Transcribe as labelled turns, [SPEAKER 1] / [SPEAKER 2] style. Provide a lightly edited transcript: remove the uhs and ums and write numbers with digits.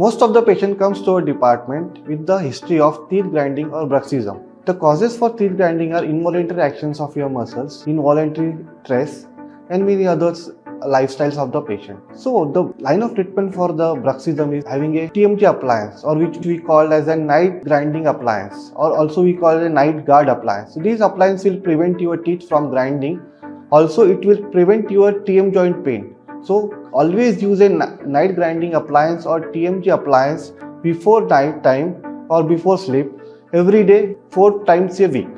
[SPEAKER 1] Most of the patient comes to our department with the history of teeth grinding or bruxism. The causes for teeth grinding are involuntary actions of your muscles, involuntary stress, and many other lifestyles of the patient. So the line of treatment for the bruxism is having a TMG appliance, or which we call as a night grinding appliance, or also we call it a night guard appliance. So these appliances will prevent your teeth from grinding. Also it will prevent your TM joint pain. So always use a night grinding appliance or TMG appliance before night time or before sleep every day 4 times a week.